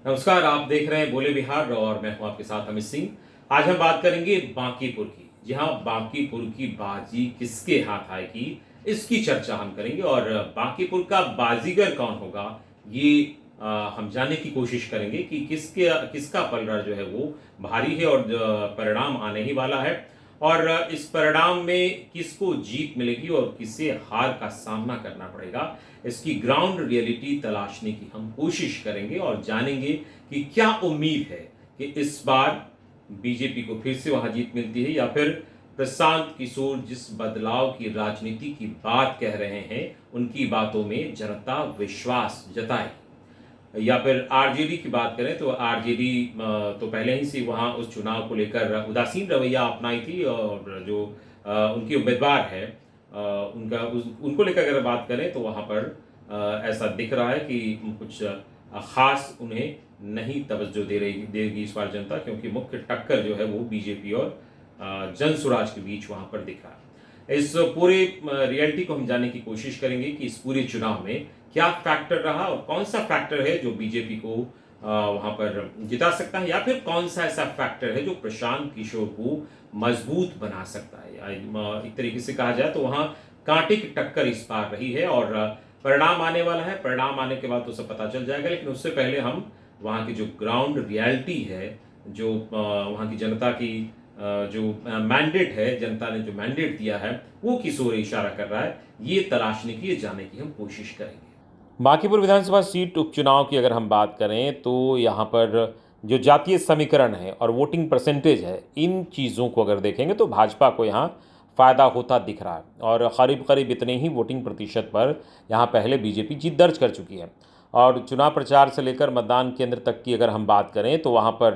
नमस्कार, आप देख रहे हैं बोले बिहार और मैं हूं आपके साथ अमित सिंह। आज हम बात करेंगे बांकीपुर की। जी हाँ, बांकीपुर की बाजी किसके हाथ आएगी, इसकी चर्चा हम करेंगे और बांकीपुर का बाजीगर कौन होगा, ये हम जानने की कोशिश करेंगे कि किसका पलड़ा जो है वो भारी है और परिणाम आने ही वाला है। और इस परिणाम में किसको जीत मिलेगी और किसे हार का सामना करना पड़ेगा, इसकी ग्राउंड रियलिटी तलाशने की हम कोशिश करेंगे और जानेंगे कि क्या उम्मीद है कि इस बार बीजेपी को फिर से वहां जीत मिलती है या फिर प्रशांत किशोर जिस बदलाव की राजनीति की बात कह रहे हैं उनकी बातों में जनता विश्वास जताए, या फिर आरजेडी की बात करें तो आरजेडी तो पहले ही से वहां उस चुनाव को लेकर उदासीन रवैया अपनाई थी और जो उनकी उम्मीदवार है उनको लेकर अगर बात करें तो वहां पर ऐसा दिख रहा है कि कुछ खास उन्हें नहीं तवज्जो देगी इस बार जनता, क्योंकि मुख्य टक्कर जो है वो बीजेपी और जनसुराज के बीच वहां पर दिख रहा है। इस पूरे रियलिटी को हम जानने की कोशिश करेंगे कि इस पूरे चुनाव में क्या फैक्टर रहा और कौन सा फैक्टर है जो बीजेपी को वहां पर जिता सकता है, या फिर कौन सा ऐसा फैक्टर है जो प्रशांत किशोर को मजबूत बना सकता है। एक तरीके से कहा जाए तो वहां कांटे की टक्कर इस बार रही है और परिणाम आने वाला है। परिणाम आने के बाद तो सब पता चल जाएगा, लेकिन उससे पहले हम वहाँ की जो ग्राउंड रियलिटी है, जो वहाँ की जनता की जो मैंडेट है, जनता ने जो मैंडेट दिया है वो किस ओर इशारा कर रहा है, ये तलाशने की, ये जानने की हम कोशिश करेंगे। बांकीपुर विधानसभा सीट उपचुनाव की अगर हम बात करें तो यहाँ पर जो जातीय समीकरण है और वोटिंग परसेंटेज है, इन चीज़ों को अगर देखेंगे तो भाजपा को यहाँ फ़ायदा होता दिख रहा है और करीब करीब इतने ही वोटिंग प्रतिशत पर यहाँ पहले बीजेपी जीत दर्ज कर चुकी है। और चुनाव प्रचार से लेकर मतदान केंद्र तक की अगर हम बात करें तो वहाँ पर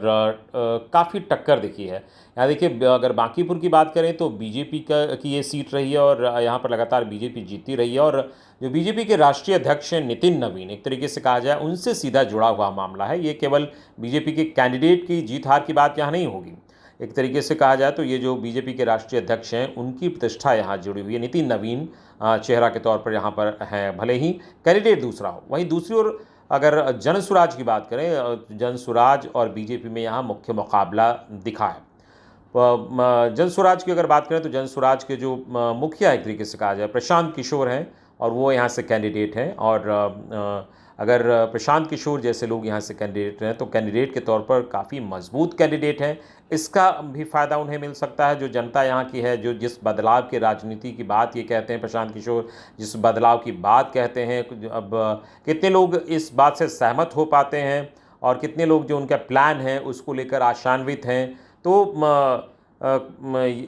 काफ़ी टक्कर दिखी है। यहाँ देखिए, अगर बांकीपुर की बात करें तो बीजेपी की ये सीट रही है और यहाँ पर लगातार बीजेपी जीतती रही है और जो बीजेपी के राष्ट्रीय अध्यक्ष हैं नितिन नवीन, एक तरीके से कहा जाए उनसे सीधा जुड़ा हुआ मामला है। ये केवल बीजेपी के कैंडिडेट की जीत हार की बात यहाँ नहीं होगी। एक तरीके से कहा जाए तो ये जो बीजेपी के राष्ट्रीय अध्यक्ष हैं उनकी प्रतिष्ठा यहाँ जुड़ी हुई है। नितिन नवीन चेहरा के तौर पर यहाँ पर हैं, भले ही कैंडिडेट दूसरा हो। वहीं दूसरी ओर अगर जनसुराज की बात करें, जनसुराज और बीजेपी में यहाँ मुख्य मुकाबला दिखा है। जनसुराज की अगर बात करें तो जनसुराज के जो मुखिया एक तरीके से कहा जाए प्रशांत किशोर हैं और वो यहाँ से कैंडिडेट हैं। और अगर प्रशांत किशोर जैसे लोग यहाँ से कैंडिडेट हैं तो कैंडिडेट के तौर पर काफ़ी मजबूत कैंडिडेट हैं। इसका भी फ़ायदा उन्हें मिल सकता है। जो जनता यहाँ की है, जो जिस बदलाव की राजनीति की बात ये कहते हैं प्रशांत किशोर, जिस बदलाव की बात कहते हैं, अब कितने लोग इस बात से सहमत हो पाते हैं और कितने लोग जो उनका प्लान है उसको लेकर आशान्वित हैं, तो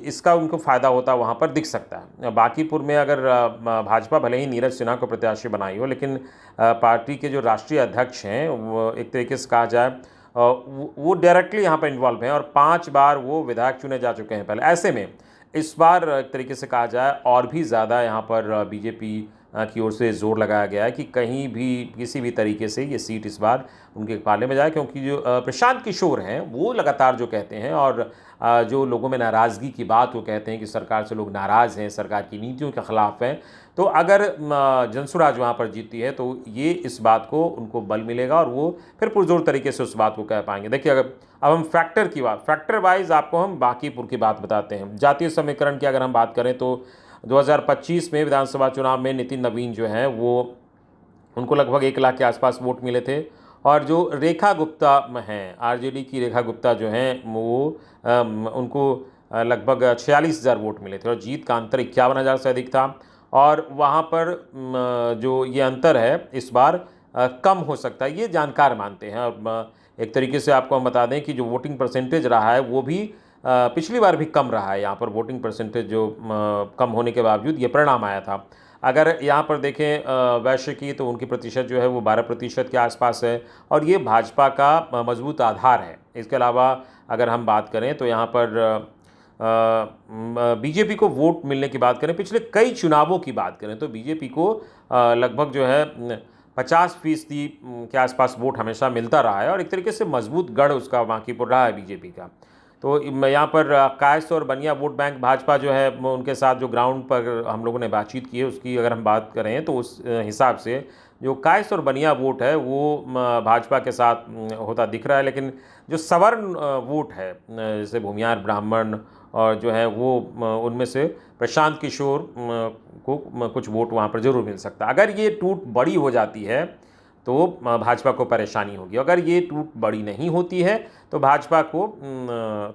इसका उनको फ़ायदा होता वहाँ पर दिख सकता है। बांकीपुर में अगर भाजपा भले ही नीरज सिन्हा को प्रत्याशी बनाई हो, लेकिन पार्टी के जो राष्ट्रीय अध्यक्ष हैं वो एक तरीके से कहा जाए वो डायरेक्टली यहाँ पर इन्वॉल्व हैं और 5 बार वो विधायक चुने जा चुके हैं पहले। ऐसे में इस बार एक तरीके से कहा जाए और भी ज़्यादा यहाँ पर बीजेपी की ओर से जोर लगाया गया है कि कहीं भी किसी भी तरीके से ये सीट इस बार उनके पाले में जाए, क्योंकि जो प्रशांत किशोर हैं वो लगातार जो कहते हैं और जो लोगों में नाराज़गी की बात वो कहते हैं कि सरकार से लोग नाराज़ हैं, सरकार की नीतियों के ख़िलाफ़ हैं। तो अगर जनसुराज वहाँ पर जीतती है तो ये इस बात को उनको बल मिलेगा और वो फिर पुरजोर तरीके से उस बात को कह पाएंगे। देखिए, अगर अब हम फैक्टर वाइज आपको हम बांकीपुर की बात बताते हैं। जातीय समीकरण की अगर हम बात करें तो 2025 में विधानसभा चुनाव में नितिन नवीन जो हैं वो उनको लगभग 1 लाख के आसपास वोट मिले थे और जो रेखा गुप्ता हैं, आरजेडी की रेखा गुप्ता जो हैं वो उनको लगभग 46,000 वोट मिले थे और जीत का अंतर 51,000 से अधिक था। और वहाँ पर जो ये अंतर है इस बार कम हो सकता है, ये जानकार मानते हैं। और एक तरीके से आपको हम बता दें कि जो वोटिंग परसेंटेज रहा है वो भी पिछली बार भी कम रहा है। यहाँ पर वोटिंग परसेंटेज जो कम होने के बावजूद ये परिणाम आया था। अगर यहाँ पर देखें वैश्य की तो उनकी प्रतिशत जो है वो 12% के आसपास है और ये भाजपा का मजबूत आधार है। इसके अलावा अगर हम बात करें तो यहाँ पर बीजेपी को वोट मिलने की बात करें, पिछले कई चुनावों की बात करें तो बीजेपी को लगभग जो है 50% के आसपास वोट हमेशा मिलता रहा है और एक तरीके से मजबूत गढ़ उसका बांकीपुर रहा है बीजेपी का। तो यहाँ पर कायस्थ और बनिया वोट बैंक भाजपा जो है उनके साथ जो ग्राउंड पर हम लोगों ने बातचीत की है उसकी अगर हम बात करें तो उस हिसाब से जो कायस्थ और बनिया वोट है वो भाजपा के साथ होता दिख रहा है, लेकिन जो सवर्ण वोट है जैसे भूमियार ब्राह्मण और जो है वो उनमें से प्रशांत किशोर को कुछ वोट वहाँ पर जरूर मिल सकता है। अगर ये टूट बड़ी हो जाती है तो भाजपा को परेशानी होगी, अगर ये टूट बड़ी नहीं होती है तो भाजपा को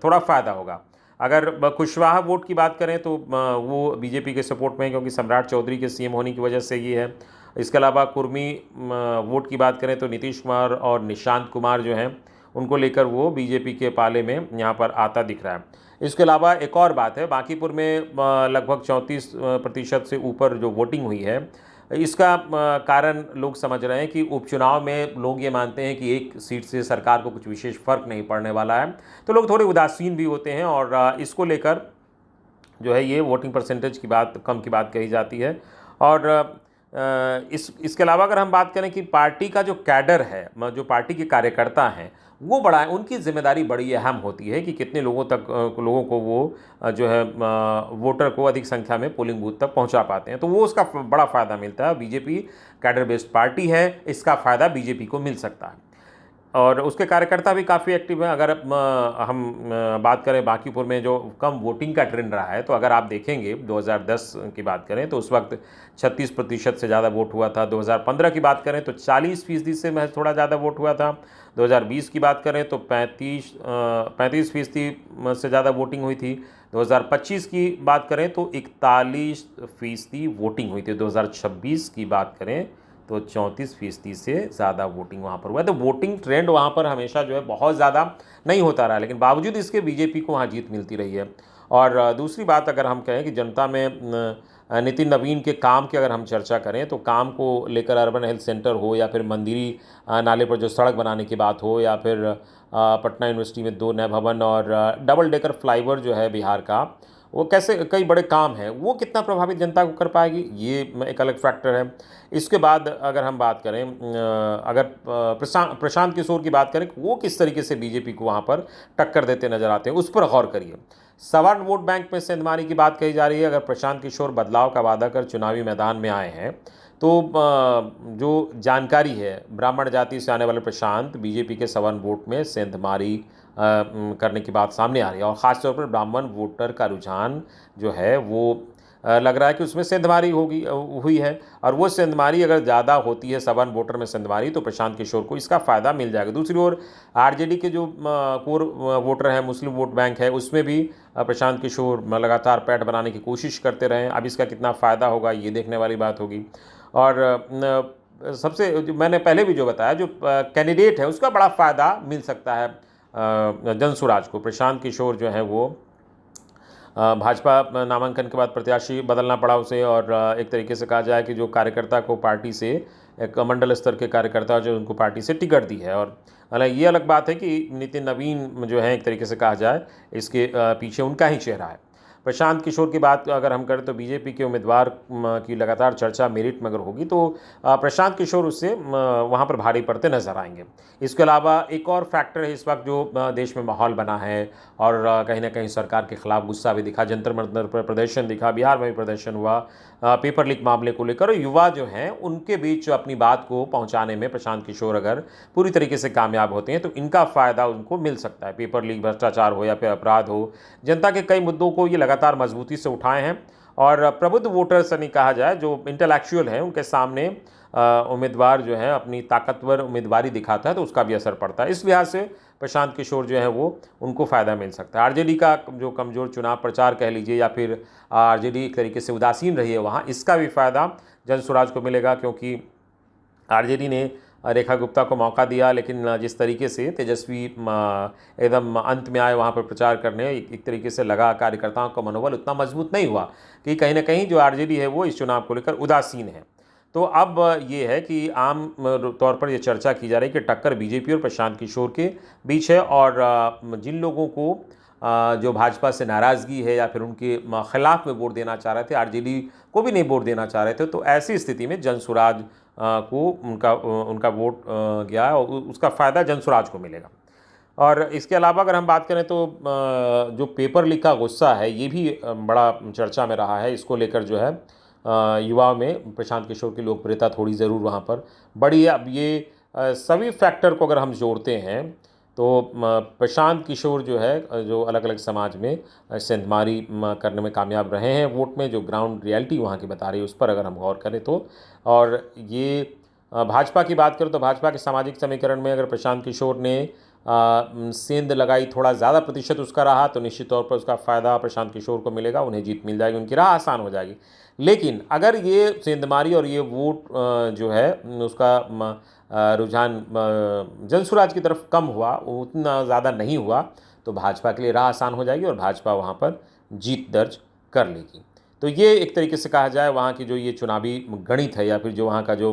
थोड़ा फ़ायदा होगा। अगर कुशवाहा वोट की बात करें तो वो बीजेपी के सपोर्ट में है, क्योंकि सम्राट चौधरी के सीएम होने की वजह से ये है। इसके अलावा कुर्मी वोट की बात करें तो नीतीश कुमार और निशांत कुमार जो हैं उनको लेकर वो बीजेपी के पाले में यहाँ पर आता दिख रहा है। इसके अलावा एक और बात है, बांकीपुर में लगभग 34% से ऊपर जो वोटिंग हुई है, इसका कारण लोग समझ रहे हैं कि उपचुनाव में लोग ये मानते हैं कि एक सीट से सरकार को कुछ विशेष फर्क नहीं पड़ने वाला है, तो लोग थोड़े उदासीन भी होते हैं और इसको लेकर जो है ये वोटिंग परसेंटेज की बात कम की बात कही जाती है। और इसके अलावा अगर हम बात करें कि पार्टी का जो कैडर है, जो पार्टी के कार्यकर्ता हैं, वो बड़ा है, उनकी जिम्मेदारी बड़ी अहम होती है कि कितने लोगों को वो जो है वोटर को अधिक संख्या में पोलिंग बूथ तक पहुंचा पाते हैं, तो वो उसका बड़ा फ़ायदा मिलता है। बीजेपी कैडर बेस्ड पार्टी है, इसका फ़ायदा बीजेपी को मिल सकता है और उसके कार्यकर्ता भी काफ़ी एक्टिव हैं। अगर हम बात करें बांकीपुर में जो कम वोटिंग का ट्रेंड रहा है, तो अगर आप देखेंगे 2010 की बात करें तो उस वक्त 36% से ज़्यादा वोट हुआ था। 2015 की बात करें तो 40% से महज थोड़ा ज़्यादा वोट हुआ था। 2020 की बात करें तो 35% से ज़्यादा वोटिंग हुई थी। 2025 की बात करें तो 41% वोटिंग हुई थी। 2026 की बात करें तो 34% से ज़्यादा वोटिंग वहाँ पर हुआ है। तो वोटिंग ट्रेंड वहाँ पर हमेशा जो है बहुत ज़्यादा नहीं होता रहा, लेकिन बावजूद इसके बीजेपी को वहाँ जीत मिलती रही है। और दूसरी बात अगर हम कहें कि जनता में नितिन नवीन के काम की अगर हम चर्चा करें तो काम को लेकर अर्बन हेल्थ सेंटर हो या फिर मंदिरी नाले पर जो सड़क बनाने की बात हो या फिर पटना यूनिवर्सिटी में 2 नए भवन और डबल डेकर फ्लाईओवर जो है बिहार का, वो कैसे कई बड़े काम हैं, वो कितना प्रभावित जनता को कर पाएगी, ये एक अलग फैक्टर है। इसके बाद अगर हम बात करें अगर प्रशांत किशोर की बात करें, वो किस तरीके से बीजेपी को वहाँ पर टक्कर देते नजर आते हैं, उस पर गौर करिए। सवर्ण वोट बैंक में सेंधमारी की बात कही जा रही है। अगर प्रशांत किशोर बदलाव का वादा कर चुनावी मैदान में आए हैं तो जो जानकारी है, ब्राह्मण जाति से आने वाले प्रशांत बीजेपी के सवर्ण वोट में सेंधमारी करने की बात सामने आ रही है और ख़ासतौर पर ब्राह्मण वोटर का रुझान जो है वो लग रहा है कि उसमें सेंधमारी हुई है और वो सेंधमारी अगर ज़्यादा होती है सवर्ण वोटर में सेंधमारी, तो प्रशांत किशोर को इसका फ़ायदा मिल जाएगा। दूसरी ओर आरजेडी के जो कोर वोटर हैं, मुस्लिम वोट बैंक है, उसमें भी प्रशांत किशोर लगातार पैठ बनाने की कोशिश करते रहे। अब इसका कितना फ़ायदा होगा ये देखने वाली बात होगी। और सबसे जो मैंने पहले भी जो बताया, जो कैंडिडेट है उसका बड़ा फ़ायदा मिल सकता है जनसुराज को। प्रशांत किशोर जो है वो भाजपा नामांकन के बाद प्रत्याशी बदलना पड़ा उसे और एक तरीके से कहा जाए कि जो कार्यकर्ता को पार्टी से एक मंडल स्तर के कार्यकर्ता जो उनको पार्टी से टिकट दी है। और हालांकि ये अलग बात है कि नितिन नवीन जो है एक तरीके से कहा जाए इसके पीछे उनका ही चेहरा है। प्रशांत किशोर की बात अगर हम करें तो बीजेपी के उम्मीदवार की लगातार चर्चा मेरिट में अगर होगी तो प्रशांत किशोर उससे वहाँ पर भारी पड़ते नजर आएंगे। इसके अलावा एक और फैक्टर है इस वक्त जो देश में माहौल बना है और कहीं ना कहीं सरकार के खिलाफ गुस्सा भी दिखा, जंतर मंतर पर प्रदर्शन दिखा, बिहार में भी प्रदर्शन हुआ पेपर लीक मामले को लेकर। युवा जो हैं उनके बीच अपनी बात को पहुंचाने में प्रशांत किशोर अगर पूरी तरीके से कामयाब होते हैं तो इनका फ़ायदा उनको मिल सकता है। पेपर लीक, भ्रष्टाचार हो या फिर अपराध हो, जनता के कई मुद्दों को ये लगातार मजबूती से उठाए हैं और प्रबुद्ध वोटर्स नहीं कहा जाए, जो इंटेलेक्चुअल हैं, उनके सामने उम्मीदवार जो है अपनी ताकतवर उम्मीदवारी दिखाता है तो उसका भी असर पड़ता है। इस लिहाज से प्रशांत किशोर जो है वो उनको फ़ायदा मिल सकता है। आरजेडी का जो कमज़ोर चुनाव प्रचार कह लीजिए या फिर आरजेडी एक तरीके से उदासीन रही है वहाँ, इसका भी फ़ायदा जनसुराज को मिलेगा, क्योंकि आरजेडी ने रेखा गुप्ता को मौका दिया, लेकिन जिस तरीके से तेजस्वी एकदम अंत में आए वहाँ पर प्रचार करने, एक तरीके से लगा कार्यकर्ताओं का मनोबल उतना मजबूत नहीं हुआ कि कहीं ना कहीं जो आरजेडी है वो इस चुनाव को लेकर उदासीन है। तो अब ये है कि आम तौर पर ये चर्चा की जा रही है कि टक्कर बीजेपी और प्रशांत किशोर के बीच है और जिन लोगों को जो भाजपा से नाराज़गी है या फिर उनके खिलाफ में वोट देना चाह रहे थे, आरजेडी को भी नहीं वोट देना चाह रहे थे, तो ऐसी स्थिति में जनसुराज को उनका वोट गया और उसका फ़ायदा जनसुराज को मिलेगा। और इसके अलावा अगर हम बात करें तो जो पेपर लीक का गुस्सा है ये भी बड़ा चर्चा में रहा है। इसको लेकर जो है युवाओं में प्रशांत किशोर की लोकप्रियता थोड़ी ज़रूर वहाँ पर बढ़ी है। अब ये सभी फैक्टर को अगर हम जोड़ते हैं तो प्रशांत किशोर जो है जो अलग अलग समाज में सेंधमारी करने में कामयाब रहे हैं वोट में, जो ग्राउंड रियलिटी वहाँ की बता रही है उस पर अगर हम गौर करें तो। और ये भाजपा की बात करें तो भाजपा के सामाजिक समीकरण में अगर प्रशांत किशोर ने सेंध लगाई, थोड़ा ज़्यादा प्रतिशत उसका रहा, तो निश्चित तौर पर उसका फ़ायदा प्रशांत किशोर को मिलेगा, उन्हें जीत मिल जाएगी, उनकी राह आसान हो जाएगी। लेकिन अगर ये सेंधमारी और ये वोट जो है उसका रुझान जनसुराज की तरफ कम हुआ, उतना ज़्यादा नहीं हुआ, तो भाजपा के लिए राह आसान हो जाएगी और भाजपा वहाँ पर जीत दर्ज कर लेगी। तो ये एक तरीके से कहा जाए वहाँ की जो ये चुनावी गणित है या फिर जो वहाँ का जो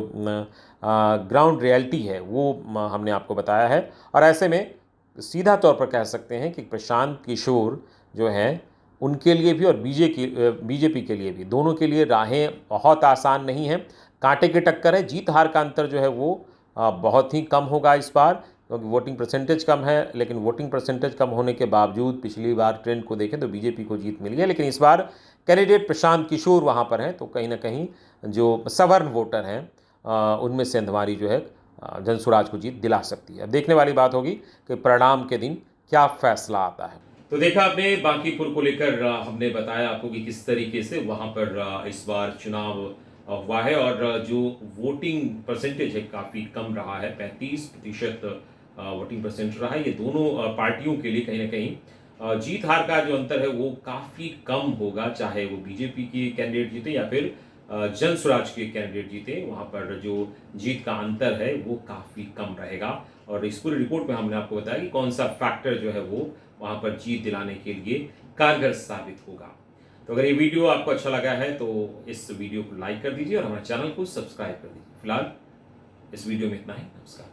ग्राउंड रियलिटी है वो हमने आपको बताया है। और ऐसे में सीधा तौर पर कह सकते हैं कि प्रशांत किशोर जो हैं उनके लिए भी और बीजेपी के लिए भी, दोनों के लिए राहें बहुत आसान नहीं हैं, कांटे की टक्कर है। जीत हार का अंतर जो है वो बहुत ही कम होगा इस बार, क्योंकि वोटिंग परसेंटेज कम है। लेकिन वोटिंग परसेंटेज कम होने के बावजूद पिछली बार ट्रेंड को देखें तो बीजेपी को जीत मिली है, लेकिन इस बार कैंडिडेट प्रशांत किशोर वहाँ पर हैं, तो कहीं ना कहीं जो सवर्ण वोटर हैं उनमें सेंधमारी जो है जनसुराज को जीत दिला सकती है। अब देखने वाली बात होगी कि परिणाम के दिन क्या फैसला आता है। तो देखा आपने बांकीपुर को लेकर हमने बताया आपको कि किस तरीके से वहां पर इस बार चुनाव हुआ है और जो वोटिंग परसेंटेज है काफी कम रहा है, 35% वोटिंग परसेंट रहा है। ये दोनों पार्टियों के लिए कहीं ना कहीं जीत हार का जो अंतर है वो काफी कम होगा, चाहे वो बीजेपी की कैंडिडेट जीते या फिर जनसुराज के कैंडिडेट जीते। वहां पर जो जीत का अंतर है वो काफी कम रहेगा। और इस पूरी रिपोर्ट में हमने आपको बताया कि कौन सा फैक्टर जो है वो वहां पर जीत दिलाने के लिए कारगर साबित होगा। तो अगर ये वीडियो आपको अच्छा लगा है तो इस वीडियो को लाइक कर दीजिए और हमारे चैनल को सब्सक्राइब कर दीजिए। फिलहाल इस वीडियो में इतना ही। नमस्कार।